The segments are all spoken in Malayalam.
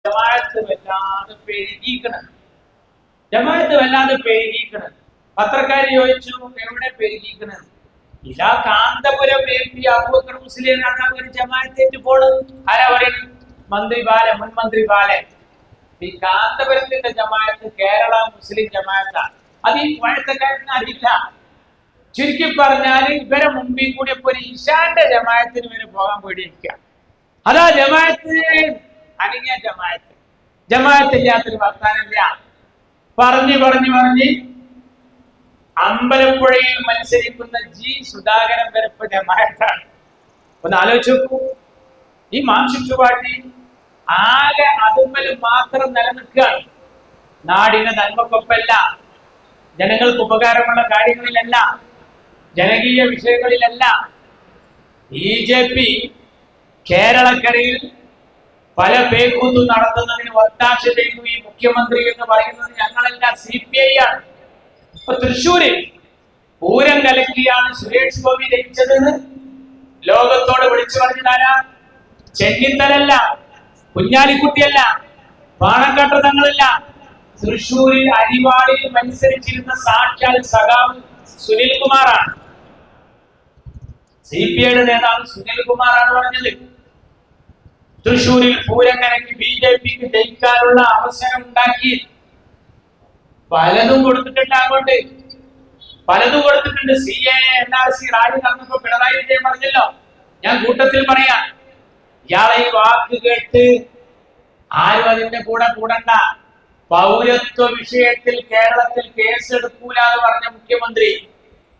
ജമാഅത്ത് വല്ലാതെ പെരുകിക്കണ്. പത്രക്കാര് ചോദിച്ചു എവിടെ പെരുകിക്കണത്? ഇതാ കാന്തപുരം MP അബൂബക്കർ മുസ്ലിയാണ് ഒരു ജമാഅത്തേറ്റ് പോണ്. ആരാ പറയുന്നത്? മുൻ മന്ത്രി ബാലൻ. ഈ കാന്തപുരത്തിന്റെ ജമാഅത്ത് കേരള മുസ്ലിം ജമാഅത്താണ്. അത് ഈ വാഴത്തക്കാരന് അറിയില്ല. ചുരുക്കി പറഞ്ഞാൽ ഇവരെ മുമ്പിൽ കൂടി ഇപ്പൊ ഒരു ഇഷാന്റെ ജമാഅത്തിന് വരെ പോകാൻ പേടിയിരിക്കുക. അതാ ജമാഅത്ത് അനങ്ങിയ ജമാഅത്തില്ലാത്തൊരു വർത്താനില്ല. പറഞ്ഞ് അമ്പലപ്പുഴയിൽ മത്സരിക്കുന്ന സുധാകരൻ വരപ്പ് ജമാഅത്താണ്. ഒന്ന് ആലോചിച്ച് നോക്കൂ. ഈ ചുറ്റുപാടി ആകെ അതുമ്മൽ മാത്രം നിലനിൽക്കുകയാണ്. നാടിന്റെ നന്മക്കൊപ്പല്ല, ജനങ്ങൾക്ക് ഉപകാരമുള്ള കാര്യങ്ങളിലല്ല, ജനകീയ വിഷയങ്ങളിലല്ല. BJP കേരളക്കരയിൽ പല പേക്കൂത്തും നടത്തുന്നതിന് ഒത്താശ ചെയ്യുന്നു ഈ മുഖ്യമന്ത്രി എന്ന് പറയുന്നത് ഞങ്ങളല്ല, CPI ആണ്. ഇപ്പൊ തൃശ്ശൂരിൽ പൂരം കലക്കിയാണ് സുരേഷ് ഗോപി ജയിച്ചതെന്ന് ലോകത്തോട് വിളിച്ചു പറഞ്ഞതാരാ? ചെന്നിത്തലല്ല, കുഞ്ഞാലിക്കുട്ടിയല്ല, പാണക്കാട്ട് തങ്ങളല്ല. തൃശ്ശൂരിൽ അരിവാളിൽ മത്സരിച്ചിരുന്ന സാക്ഷാൽ സഖാവ് സുനിൽ കുമാറാണ്. CPIയുടെ നേതാവ് സുനിൽ കുമാറാണ് പറഞ്ഞത്. തൃശ്ശൂരിൽ പൂരം കലക്കി BJPക്ക് ജയിക്കാനുള്ള അവസരം ഉണ്ടാക്കി. പലതും കൊടുത്തിട്ടുണ്ട്. അങ്ങോട്ട് പലതും കൊടുത്തിട്ടുണ്ട്. CAA NRC റാലി നടന്നപ്പോ പിണറായി വിജയൻ പറഞ്ഞല്ലോ, ഞാൻ കൂട്ടത്തിൽ പറയാം, ഇയാളെ ഈ വാക്ക് കേട്ട് ആരും അതിന്റെ കൂടെ കൂടണ്ട. പൗരത്വ വിഷയത്തിൽ കേരളത്തിൽ കേസെടുക്കൂല എന്ന് പറഞ്ഞ മുഖ്യമന്ത്രി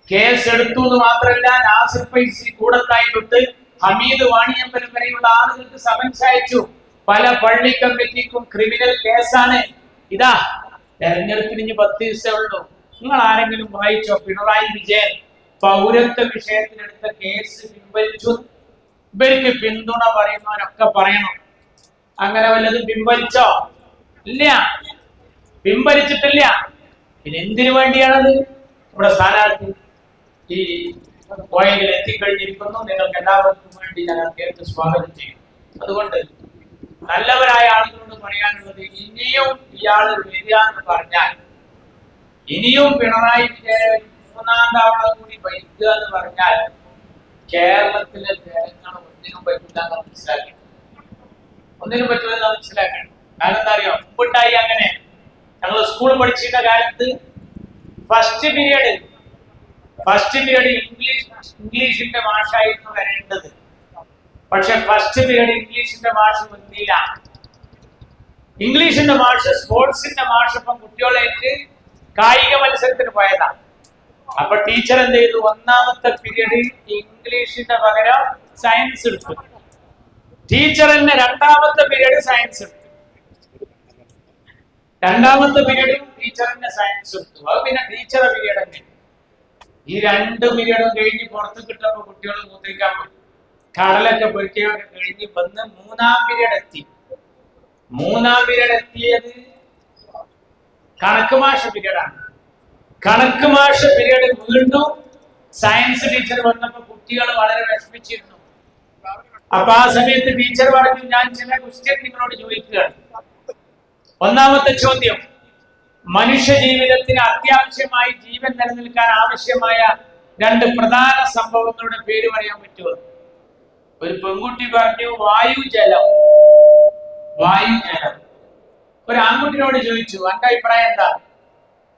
കേസെടുത്തു എന്ന് മാത്രമല്ല, നാസിർ ഫൈസി കൂടത്തായി തൊട്ട് ഹമീദ് വാണിയമ്പലം വരെയുള്ള ആളുകൾക്ക് സമൻസ് അയച്ചു. പല പള്ളി കമ്മിറ്റിക്കും ക്രിമിനൽ കേസാണ്. ഇതാ തെരഞ്ഞെടുപ്പിന് ഇനി 10 ദിവസമേ ഉള്ളൂ. നിങ്ങൾ ആരെങ്കിലും വായിച്ചോ? പിണറായി വിജയൻ പൗരത്വ വിഷയത്തിലെടുത്ത കേസ് പിൻവലിച്ചു. ഇവർക്ക് പിന്തുണ പറയുന്നവരൊക്കെ പറയണം. അങ്ങനെ വല്ലതും പിൻവലിച്ചോ? ഇല്ല, പിൻവലിച്ചിട്ടില്ല. പിന്നെ എന്തിനു വേണ്ടിയാണത്? ഇവിടെ സ്ഥാനാർത്ഥി ഈ പോയിന്റിൽ എത്തിക്കഴിഞ്ഞിരിക്കുന്നു. നിങ്ങൾക്ക് എല്ലാവർക്കും വേണ്ടി ഞാൻ കേട്ട് സ്വാഗതം ചെയ്യും. അതുകൊണ്ട് നല്ലവരായ ആളുകളോട് പറയാനുള്ളത്, ഇനിയും ഇയാൾ വരിക എന്ന് പറഞ്ഞാൽ, ഇനിയും പിണറായി വിജയൻ 3ാം തവണ കൂടി ഭരിക്കുക എന്ന് പറഞ്ഞാൽ കേരളത്തിലെ ജനങ്ങൾ ഒന്നിനും പറ്റില്ലെന്ന് മനസ്സിലാക്കണം. കാരണം എന്താ അറിയോ? മുമ്പിട്ടായി അങ്ങനെ. ഞങ്ങൾ സ്കൂൾ പഠിച്ചിരുന്ന കാലത്ത് ഫസ്റ്റ് പീരീഡ് ഇംഗ്ലീഷിന്റെ മാഷായിരുന്നു വരേണ്ടത്. പക്ഷെ ഫസ്റ്റ് പീരീഡ് ഇംഗ്ലീഷിന്റെ മാഷ് വന്നില്ല. ഇംഗ്ലീഷിന്റെ മാഷ് സ്പോർട്സിന്റെ മാഷ് ഇപ്പം കുട്ടികളേക്ക് കായിക മത്സരത്തിന് പോയതാണ്. അപ്പൊ ടീച്ചർ എന്ത് ചെയ്തു? 1ാമത്തെ പീരീഡ് ഇംഗ്ലീഷിന്റെ പകരം സയൻസ് എടുത്തു. ടീച്ചർ തന്നെ 2ാമത്തെ പീരീഡ് സയൻസ് എടുത്തു. 2ാമത്തെ പീരീഡ് ടീച്ചറിന്റെ സയൻസ് എടുത്തു. അത് പിന്നെ ടീച്ചറെ പീരീഡ് തന്നെ. ഈ 2 പീരീഡും കഴിഞ്ഞ് പുറത്ത് കിട്ടപ്പോ കുട്ടികൾ മൂത്രിക്കാൻ പോയി. കടലൊക്കെ പൊരിക്കുകയൊക്കെ കഴിഞ്ഞ് വന്ന് 3ാം പീരീഡ് എത്തി. 3ാം പീരീഡ് എത്തിയത് കണക്ക് മാഷ പീരീഡാണ്. കണക്ക് മാഷ പീരീഡ് വീണ്ടും സയൻസ് ടീച്ചർ വന്നപ്പോ കുട്ടികൾ വളരെ വിഷമിച്ചിരുന്നു. അപ്പൊ ആ സമയത്ത് ടീച്ചർ പറഞ്ഞു, ഞാൻ ചില ക്വസ്റ്റ്യൻ നിങ്ങളോട് ചോദിക്കുകയാണ്. 1ാമത്തെ ചോദ്യം, മനുഷ്യ ജീവിതത്തിന് അത്യാവശ്യമായി ജീവൻ നിലനിൽക്കാൻ ആവശ്യമായ 2 പ്രധാന സംഭവങ്ങളുടെ പേര് പറയാൻ പറ്റുമോ? ഒരു പെൺകുട്ടി പറഞ്ഞു വായു ജലം. ഒരു ആൺകുട്ടിയോട് ചോദിച്ചു, എന്റെ അഭിപ്രായം എന്താ?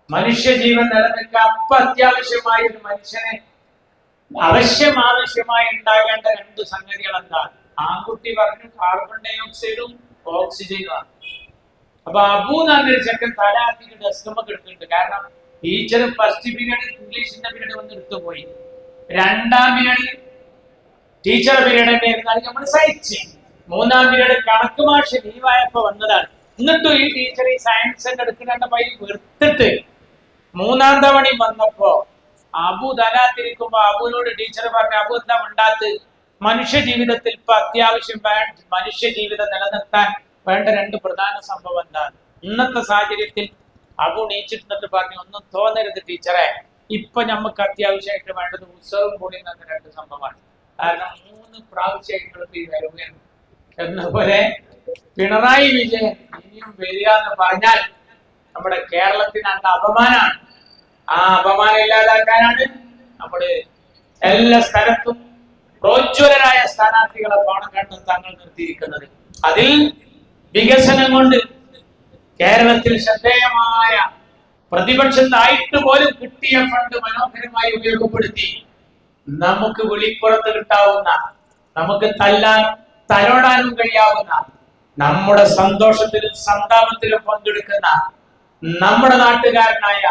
മനുഷ്യ ജീവൻ നിലനിൽക്കാൻ അത്യാവശ്യമായി ഒരു മനുഷ്യനെ ആവശ്യമായി ഉണ്ടാകേണ്ട 2 സംഗതികൾ എന്താണ്? ആൺകുട്ടി പറഞ്ഞു കാർബൺ ഡൈ ഓക്സൈഡും ഓക്സിജനുമാണ്. അപ്പൊ അബു എന്നൊരു ചെക്കൻ തലാത്തിക്ക് ഡെസ്കമൊക്കെ എടുത്തിട്ടുണ്ട്. കാരണം ടീച്ചർ ഫസ്റ്റ് പീരീഡ് ഇംഗ്ലീഷിന്റെ പീരീഡ് വന്ന് എടുത്തുപോയി. 2ാം പീരീഡ് ടീച്ചർ പീരീഡ് തന്നെ ഇരുന്നാൽ നമ്മൾ സഹിച്ച്. 3ാം പീരീഡ് കണക്ക് മാഷ് ലീവായപ്പോ വന്നതാണ്. എന്നിട്ടും ഈ ടീച്ചർ ഈ സയൻസ് എടുക്കുന്ന പൈ വെറുത്തിട്ട് 3ാം തവണ വന്നപ്പോ അബു തലാത്തിരിക്കുമ്പോ അബുവിനോട് ടീച്ചർ പറഞ്ഞു, അബു എന്താ ഉണ്ടാത്ത്? മനുഷ്യ ജീവിതത്തിൽ ഇപ്പൊ അത്യാവശ്യം മനുഷ്യ ജീവിതം നിലനിർത്താൻ വേണ്ട 2 പ്രധാന സംഭവം എന്താണ്? ഇന്നത്തെ സാഹചര്യത്തിൽ അബു നീച്ചിട്ട് പറഞ്ഞു, ഒന്നും തോന്നരുത് ടീച്ചറെ, ഇപ്പൊ നമുക്ക് അത്യാവശ്യമായിട്ട് വേണ്ടത് ഉത്സവം കൂടി എന്ന 2 സംഭവമാണ്. കാരണം 3 പ്രാവശ്യമായിട്ട് ഈ വരവുകയാണ് എന്നപോലെ പിണറായി വിജയൻ ഇനിയും വരിക എന്ന് പറഞ്ഞാൽ നമ്മുടെ കേരളത്തിന് അന്ന് അപമാനമാണ്. ആ അപമാനം ഇല്ലാതാക്കാനാണ് നമ്മള് എല്ലാ സ്ഥലത്തും പ്രോജ്വലരായ സ്ഥാനാർത്ഥികളെ പണം കണ്ട് തങ്ങൾ നിർത്തിയിരിക്കുന്നത്. അതിൽ വികസനം കൊണ്ട് കേരളത്തിൽ ശ്രദ്ധേയമായ പ്രതിപക്ഷത്തായിട്ട് പോലും കിട്ടിയ ഫണ്ട് മനോഹരമായി ഉപയോഗപ്പെടുത്തി നമുക്ക് വെളിപ്പുറത്ത് കിട്ടാവുന്ന, നമുക്ക് തല്ലാനും തലോടാനും കഴിയാവുന്ന, നമ്മുടെ സന്തോഷത്തിലും സന്താപത്തിലും പങ്കെടുക്കുന്ന നമ്മുടെ നാട്ടുകാരനായ,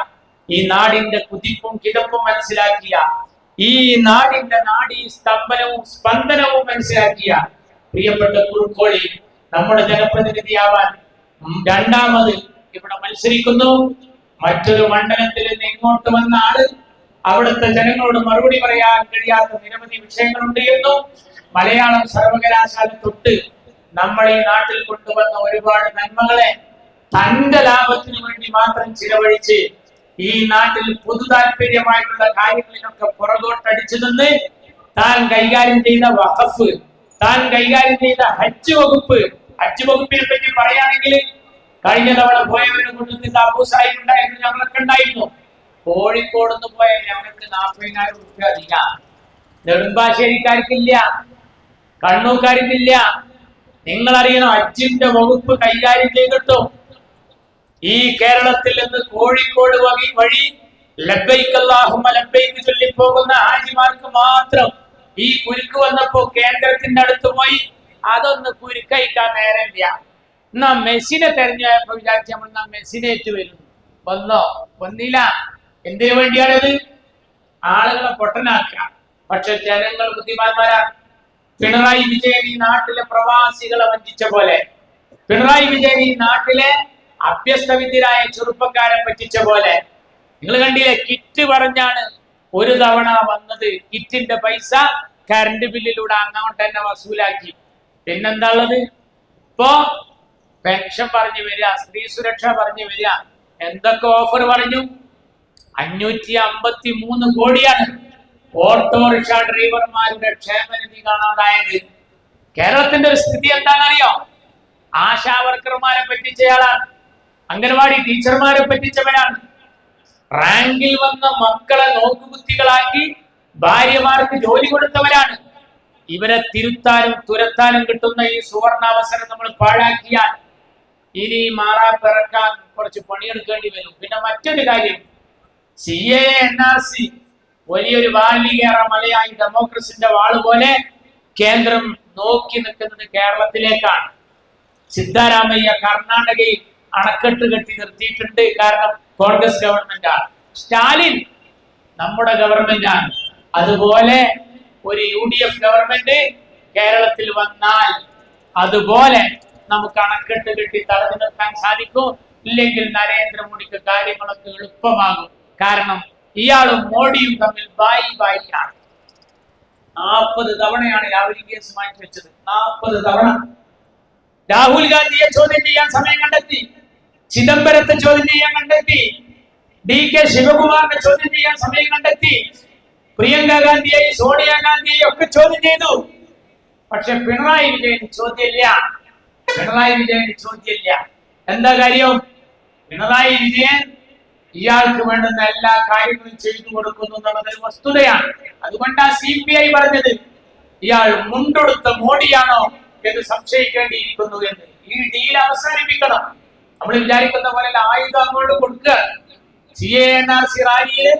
ഈ നാടിന്റെ കുതിപ്പും കിതപ്പും മനസ്സിലാക്കിയ, ഈ നാടിന്റെ നാഡീ സ്തംഭനവും സ്പന്ദനവും മനസ്സിലാക്കിയ പ്രിയപ്പെട്ട കുറുക്കോളി നമ്മുടെ ജനപ്രതിനിധിയാവാൻ രണ്ടാമത് ഇവിടെ മത്സരിക്കുന്നു. മറ്റൊരു മണ്ഡലത്തിൽ നിന്ന് ഇങ്ങോട്ട് വന്ന ആള് അവിടുത്തെ ജനങ്ങളോട് മറുപടി പറയാൻ കഴിയാത്ത നിരവധി വിഷയങ്ങളുണ്ട് എന്നും, മലയാളം സർവകലാശാല തൊട്ട് നമ്മൾ ഈ നാട്ടിൽ കൊണ്ടുവന്ന ഒരുപാട് നന്മകളെ തന്റെ ലാഭത്തിന് വേണ്ടി മാത്രം ചിലവഴിച്ച് ഈ നാട്ടിൽ പൊതു താല്പര്യമായിട്ടുള്ള കാര്യങ്ങളിലൊക്കെ പുറകോട്ടടിച്ചു നിന്ന് താൻ കൈകാര്യം ചെയ്ത വഖഫ്, താൻ കൈകാര്യം ചെയ്ത ഹജ്ജ് വകുപ്പിനെ പറ്റി പറയുകയാണെങ്കിൽ കഴിഞ്ഞ തവണ പോയവരെ കൊണ്ടുവന്നിട്ട് അബൂ സാഹിബ് ഉണ്ടായിരുന്നു, ഞങ്ങളൊക്കെ ഉണ്ടായിരുന്നു. കോഴിക്കോട് നിന്ന് പോയ ഞങ്ങൾക്ക് 40,000 രൂപ അധികം. നെടുമ്പാശ്ശേരിക്കാർക്കില്ല, കണ്ണൂർക്കാർക്കില്ല. നിങ്ങൾ അറിയണം, ഹജ്ജിന്റെ വകുപ്പ് കൈകാര്യം ചെയ്തിട്ടും ഈ കേരളത്തിൽ നിന്ന് കോഴിക്കോട് വഴി ലബ്ബൈക് അല്ലാഹുമ്മ ലബ്ബൈക് ചൊല്ലി പോകുന്ന ഹാജിമാർക്ക് മാത്രം ഈ കുരുക്ക് വന്നപ്പോ കേന്ദ്രത്തിന്റെ അടുത്ത് പോയി അതൊന്ന് കുരുക്കഴിക്കാൻ നേരമില്ല. എന്നാ മെസ്സിനെ തെരഞ്ഞെടുപ്പോ വിചാരിച്ച നമ്മൾ മെസ്സിനേറ്റ് വരുന്നു. വന്നില്ല. എന്തിനു വേണ്ടിയാണിത്? ആളുകളെ പൊട്ടനാക്കുക. പക്ഷെ ജനങ്ങൾ ബുദ്ധിമാന്മാരാണ്. പിണറായി വിജയൻ ഈ നാട്ടിലെ പ്രവാസികളെ വഞ്ചിച്ച പോലെ, പിണറായി വിജയൻ ഈ നാട്ടിലെ അഭ്യസ്തവിദ്യരായ ചെറുപ്പക്കാരെ പറ്റിച്ച പോലെ, നിങ്ങൾ കണ്ടില്ലേ, കിറ്റ് പറഞ്ഞാണ് ഒരു തവണ വന്നത്. കിറ്റിന്റെ പൈസ കറണ്ട് ബില്ലിലൂടെ അങ്ങോട്ട് തന്നെ വസൂലാക്കി. പിന്നെന്താ ഉള്ളത്? ഇപ്പോ പെൻഷൻ പറഞ്ഞു വരിക, സ്ത്രീ സുരക്ഷ പറഞ്ഞു വരിക, എന്തൊക്കെ ഓഫർ പറഞ്ഞു. 553 കോടിയാണ് ഓട്ടോറിക്ഷ ഡ്രൈവർമാരുടെ ക്ഷേമനിധി കാണാതായത്. കേരളത്തിന്റെ ഒരു സ്ഥിതി എന്താണെന്നറിയോ? ആശാ വർക്കർമാരെ പറ്റിച്ചയാളാണ്, അംഗൻവാടി ടീച്ചർമാരെ പറ്റിച്ചവരാണ്, റാങ്കിൽ വന്ന മക്കളെ നോക്കുകുത്തികളാക്കി ഭാര്യമാർക്ക് ജോലി കൊടുത്തവരാണ്. ഇവരെ തിരുത്താനും തുരത്താനും കിട്ടുന്ന ഈ സുവർണാവസരം നമ്മൾ പാഴാക്കിയാൽ ഇനി മാറാപ്പിറക്കാൻ കുറച്ച് പണിയെടുക്കേണ്ടി വരും. പിന്നെ മറ്റൊരു കാര്യം, CAA NRC വലിയൊരു വാലികേറ മലയായി ഡെമോക്രസിന്റെ വാള് പോലെ കേന്ദ്രം നോക്കി നിൽക്കുന്നത് കേരളത്തിലേക്കാണ്. സിദ്ധാരാമയ്യ കർണാടകയിൽ അണക്കെട്ട് കെട്ടി നിർത്തിയിട്ടുണ്ട്. കാരണം കോൺഗ്രസ് ഗവൺമെന്റാണ്. സ്റ്റാലിൻ നമ്മുടെ ഗവൺമെന്റാണ്. അതുപോലെ ഒരു UDF ഗവൺമെന്റ് കേരളത്തിൽ വന്നാൽ അതുപോലെ നമുക്ക് അണക്കെട്ട് കെട്ടി തടഞ്ഞു നിർത്താൻ സാധിക്കും. ഇല്ലെങ്കിൽ നരേന്ദ്രമോദിക്ക് കാര്യങ്ങളൊക്കെ എളുപ്പമാകും. കാരണം ഇയാളും മോഡിയും തമ്മിൽ ബായിയാണ്. 40 തവണയാണ് രാഹുൽ കേസ് മാറ്റി വെച്ചത്. 40 തവണ രാഹുൽ ഗാന്ധിയെ ചോദ്യം ചെയ്യാൻ സമയം കണ്ടെത്തി, ചിദംബരത്തെ ചോദ്യം ചെയ്യാൻ കണ്ടെത്തി, DK ശിവകുമാറിനെ ചോദ്യം ചെയ്യാൻ സമയം കണ്ടെത്തി, പ്രിയങ്ക ഗാന്ധിയെയും സോണിയാഗാന്ധിയെയും ഒക്കെ ചോദ്യം ചെയ്തു. പക്ഷെ പിണറായി വിജയൻ ചോദ്യമില്ല. എന്താ കാര്യം? പിണറായി വിജയൻ ഇയാൾക്ക് വേണ്ടുന്ന എല്ലാ കാര്യങ്ങളും ചെയ്തു കൊടുക്കുന്നു എന്നുള്ളത് വസ്തുതയാണ്. അതുകൊണ്ടാ CPI പറഞ്ഞത് ഇയാൾ മുണ്ടൊടുത്ത മോഡിയാണോ എന്ന് സംശയിക്കേണ്ടിയിരിക്കുന്നു എന്ന്. ഈ ഡീൽ അവസാനിപ്പിക്കണം. നമ്മൾ വിചാരിക്കുന്ന പോലെ ആയുധം അങ്ങോട്ട് കൊടുക്കുക. CAA NRC റാലിയില്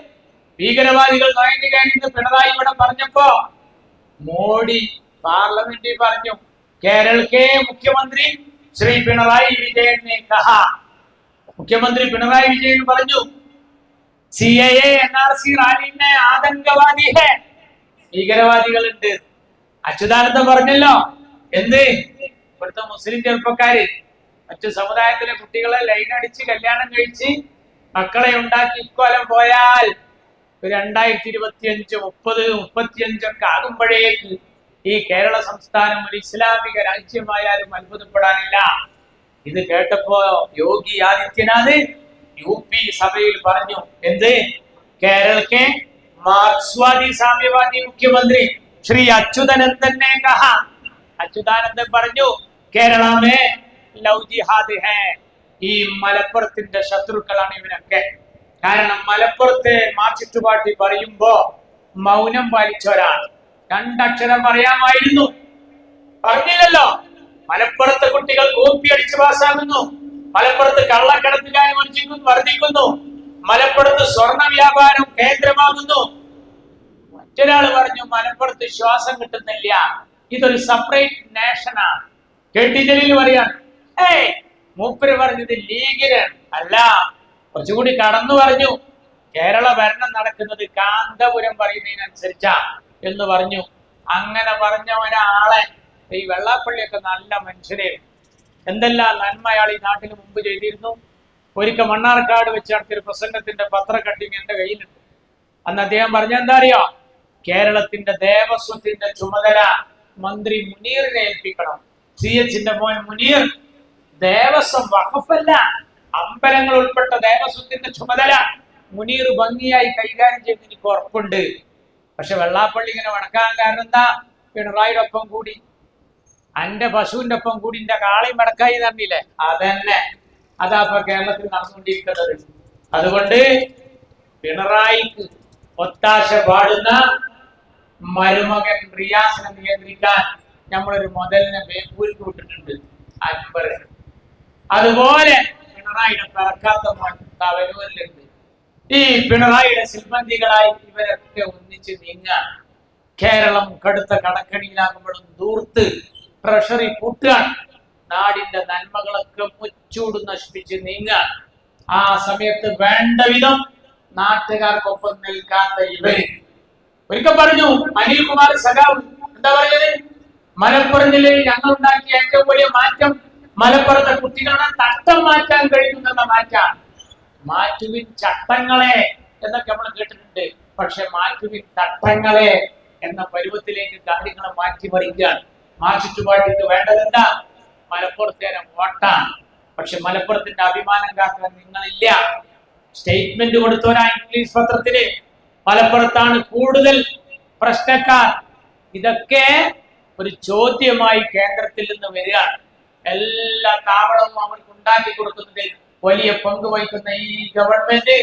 ഭീകരവാദികൾ നുഴഞ്ഞു കയറിയെന്ന് പിണറായി ഇവിടെ പറഞ്ഞപ്പോ മോഡി പാർലമെന്റിൽ പറഞ്ഞു, കേരള മുഖ്യമന്ത്രി ശ്രീ പിണറായി വിജയൻ ने कहा, മുഖ്യമന്ത്രി പിണറായി വിജയൻ പറഞ്ഞു CAA NRC റാലിനെ ആതങ്കവാദി ഹേ, ഭീകരവാദികളുണ്ട്. അച്യുതാനന്ദൻ പറഞ്ഞല്ലോ, എന്ത് ഇവിടുത്തെ മുസ്ലിം ചെറുപ്പക്കാര് മറ്റു സമുദായത്തിലെ കുട്ടികളെ ലൈനടിച്ച് കല്യാണം കഴിച്ച് മക്കളെ ഉണ്ടാക്കി ഇക്കൊല്ലം പോയാൽ 2025, 30, 35 ഒക്കെ ആകുമ്പോഴേക്ക് ഈ കേരള സംസ്ഥാനം ഒരു ഇസ്ലാമിക രാജ്യമായാലും അത്ഭുതപ്പെടാനില്ല. ഇത് കേട്ടപ്പോ യോഗി ആദിത്യനാഥ് UP സഭയിൽ പറഞ്ഞു, എന്ത് കേരളക്കെ മാർക്സ്വാദി സാമ്യവാദി മുഖ്യമന്ത്രി ശ്രീ അച്യുതാനന്ദൻ ने कहा, അച്യുതാനന്ദൻ പറഞ്ഞു കേരളമേ ലവ് ജിഹാദ് ഹേ. ഈ മലപ്പുറത്തിന്റെ ശത്രുക്കളാണ് ഇവരൊക്കെ. കാരണം മലപ്പുറത്തെ മാർച്ചിട്ടുപാട്ടി പറയുമ്പോ മൗനം പാലിച്ചവരാണ്. രണ്ടക്ഷരം പറയാമായിരുന്നു, പറഞ്ഞില്ലല്ലോ. മലപ്പുറത്തെ കുട്ടികൾ കോപ്പി അടിച്ച് പാസ്സാകുന്നു. മലപ്പുറത്ത് കള്ളക്കടത്തുകാരെ വർദ്ധിക്കുന്നു. മലപ്പുറത്ത് സ്വർണ്ണ വ്യാപാരം കേന്ദ്രമാകുന്നു. മറ്റൊരാൾ പറഞ്ഞു മലപ്പുറത്ത് ശ്വാസം കിട്ടുന്നില്ല, ഇതൊരു സെപ്പറേറ്റ് നേഷനാണ്. കെ.ടി. ജലീൽ പറയാണ്, മൂപ്പര് പറഞ്ഞത് ലീഗിന് അല്ല, കുറച്ചുകൂടി കടന്നു പറഞ്ഞു, കേരള ഭരണം നടക്കുന്നത് കാന്തപുരം പറയുന്നതിനനുസരിച്ചാ എന്ന് പറഞ്ഞു. അങ്ങനെ പറഞ്ഞ ഒരാളെ ഈ വെള്ളാപ്പള്ളിയൊക്കെ നല്ല മനുഷ്യരെ, എന്തെല്ലാം നന്മ അയാൾ ഈ നാട്ടിൽ മുമ്പ് ചെയ്തിരുന്നു. ഒരിക്കൽ മണ്ണാർക്കാട് വെച്ച് നടത്തിയൊരു പ്രസംഗത്തിന്റെ പത്ര കട്ടിങ് എന്റെ കയ്യിലുണ്ട്. അന്ന് അദ്ദേഹം പറഞ്ഞ എന്താ അറിയോ, കേരളത്തിന്റെ ദേവസ്വത്തിന്റെ ചുമതല മന്ത്രി മുനീറിനെ ഏൽപ്പിക്കണം. CHന്റെ മോൻ മുനീർ ദേവസ്വം വഖഫല്ല, അമ്പലങ്ങൾ ഉൾപ്പെട്ട ദേവസ്വത്തിന്റെ ചുമതല മുനീർ ഭംഗിയായി കൈകാര്യം ചെയ്ത് എനിക്ക് ഉറപ്പുണ്ട്. പക്ഷെ വെള്ളാപ്പള്ളി ഇങ്ങനെ വടക്കാൻ കാരണം എന്താ, പിണറായിയുടെ ഒപ്പം കൂടി, എന്റെ പശുവിന്റെ ഒപ്പം കൂടി എന്റെ കാളി മടക്കായി തന്നില്ലേ, അതന്നെ അതാ ഇപ്പൊ കേരളത്തിൽ നടന്നുകൊണ്ടിരിക്കുന്നത്. അതുകൊണ്ട് പിണറായിക്ക് ഒത്താശ പാടുന്ന മരുമകൻ റിയാസിനെ നിയന്ത്രിക്കാൻ നമ്മളൊരു മുതലിനെ ബേപ്പൂരിക്ക് വിട്ടിട്ടുണ്ട്, അൻവർ. അതുപോലെ പിണറായിയുടെ പിറക്കാത്ത മോൻ തവനൂരിലുണ്ട്. ഈ പിണറായിയുടെ സിൽബന്ധികളായി ഇവരൊക്കെ ഒന്നിച്ച് നീങ്ങാൻ കേരളം കടുത്ത കടക്കണിയിലാകുമ്പോഴും ദൂർത്ത് ട്രഷറി കൂട്ടുകയാണ്. നാടിന്റെ നന്മകളൊക്കെ മുച്ചൂട് നശിപ്പിച്ച് നീങ്ങാൻ ആ സമയത്ത് വേണ്ട വിധം നാട്ടുകാർക്കൊപ്പം നിൽക്കാത്ത ഇവര് ഒരിക്കൽ പറഞ്ഞു, അനിൽകുമാർ സഖാവ് എന്താ പറയുന്നത്, മലപ്പുറം ജില്ലയിൽ ഞങ്ങൾ ഉണ്ടാക്കിയ ഏറ്റവും വലിയ മാറ്റം മലപ്പുറത്തെ കുട്ടികളുടെ തട്ടം മാറ്റാൻ കഴിയുന്നുള്ള മാറ്റാണ്. മാറ്റുവിൻ ചട്ടങ്ങളെ എന്നൊക്കെ നമ്മൾ കേട്ടിട്ടുണ്ട്, പക്ഷെ മാറ്റുവിൻ തട്ടങ്ങളെ എന്ന പരുവത്തിലേക്ക് കാര്യങ്ങളെ മാറ്റിമറിക്കുകയാണ്. മാർച്ചിട്ടുപാട്ടിക്ക് വേണ്ടതെന്താ, മലപ്പുറത്തേനെ വോട്ടാണ്. പക്ഷെ മലപ്പുറത്തിന്റെ അഭിമാനം കാക്കാൻ നിങ്ങളില്ല. സ്റ്റേറ്റ്മെന്റ് കൊടുത്തവരാ ഇംഗ്ലീഷ് പത്രത്തിന് മലപ്പുറത്താണ് കൂടുതൽ പ്രശ്നക്കാർ. ഇതൊക്കെ ഒരു ചോദ്യമായി കേന്ദ്രത്തിൽ നിന്ന് വരികയാണ്. എല്ലാ താവളവും അവർക്ക് ഉണ്ടാക്കി കൊടുക്കുന്നതിൽ വലിയ പങ്ക് വഹിക്കുന്ന ഈ ഗവൺമെന്റ്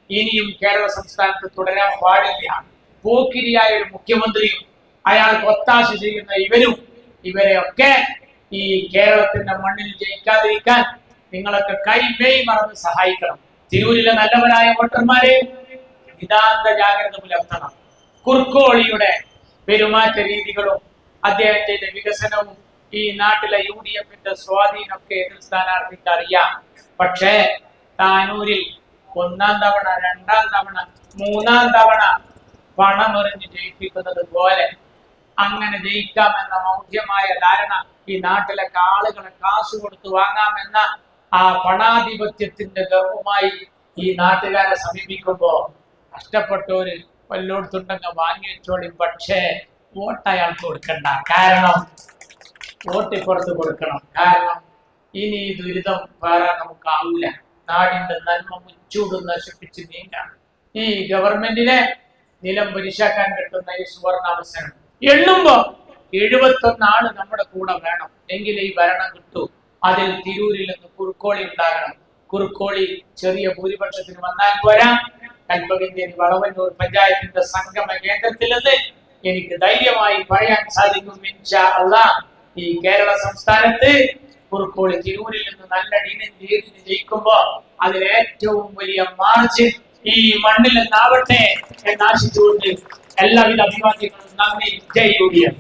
ഇനിയും കേരള സംസ്ഥാനത്ത് തുടരാൻ പാടില്ല. പോക്കിരിയായ ഒരു മുഖ്യമന്ത്രിയും അയാൾക്ക് ഒത്താശ ചെയ്യുന്ന ഇവരെയൊക്കെ ഈ കേരളത്തിന്റെ മണ്ണിൽ ജയിക്കാതിരിക്കാൻ നിങ്ങളൊക്കെ കൈമേയ് മറന്ന് സഹായിക്കണം. തിരൂരിലെ നല്ലവരായ വോട്ടർമാരെ നിതാന്ത ജാഗ്രത പുലർത്തണം. കുർക്കോളിയുടെ പെരുമാറ്റ രീതികളും അദ്ദേഹത്തിന്റെ വികസനവും ഈ നാട്ടിലെ UDFന്റെ സ്വാധീനമൊക്കെ എതിർ സ്ഥാനാർത്ഥിക്ക് അറിയാം. പക്ഷേ താനൂരിൽ 1ാം തവണ 2ാം തവണ 3ാം തവണ പണമെറിഞ്ഞ് ജയിപ്പിക്കുന്നത് പോലെ അങ്ങനെ ജയിക്കാമെന്ന മൗഢ്യമായ ധാരണ ഈ നാട്ടിലെ ആളുകളെ കാശ് കൊടുത്തു വാങ്ങാമെന്ന ആ പണാധിപത്യത്തിന്റെ ഗർവമായി ഈ നാട്ടുകാരെ സമീപിക്കുമ്പോ കഷ്ടപ്പെട്ടവര് വല്ലോടത്തുണ്ടെങ്കിൽ വാങ്ങി വെച്ചോളി. പക്ഷേ വോട്ട് അയാൾക്ക് കൊടുക്കണ്ട, കാരണം വോട്ട് പുറത്ത് കൊടുക്കണം. കാരണം ഇനി ഈ ദുരിതം വേറെ നമുക്കാവൂല. നാടിന്റെ നന്മ മുച്ചൂട് നശിപ്പിച്ച് നീങ്ങാൻ ഈ ഗവൺമെന്റിനെ നിലം പരിശാക്കാൻ കിട്ടുന്ന ഈ സുവർണാവസരം എണ്ണുമ്പോ 71 ആള് നമ്മുടെ കൂടെ വേണം, എങ്കിലേ ഈ ഭരണം കിട്ടൂ. അതിൽ തിരൂരിൽ നിന്ന് കുറുക്കോളി ഉണ്ടാകണം. കുറുക്കോളി ചെറിയ ഭൂരിപക്ഷത്തിന് വന്നാൽ പോരാ. കൽപ്പകഞ്ചേരി വളവന്നൂർ പഞ്ചായത്തിന്റെ സംഗമ കേന്ദ്രത്തിൽ നിന്ന് എനിക്ക് ധൈര്യമായി പറയാൻ സാധിക്കും, ഇൻഷാ അല്ലാഹ് ഈ കേരള സംസ്ഥാനത്ത് കുറുക്കോളി തിരൂരിൽ നിന്ന് നല്ല രീതിയിൽ ജയിക്കുമ്പോ അതിലേറ്റവും വലിയ മാർജിൻ ഈ മണ്ണിൽ നിന്നാവട്ടെ എന്നാശിച്ചുകൊണ്ട് എല്ലാവിധ അഭിവാദ്യങ്ങളും നന്ദി. ജയ് UDF.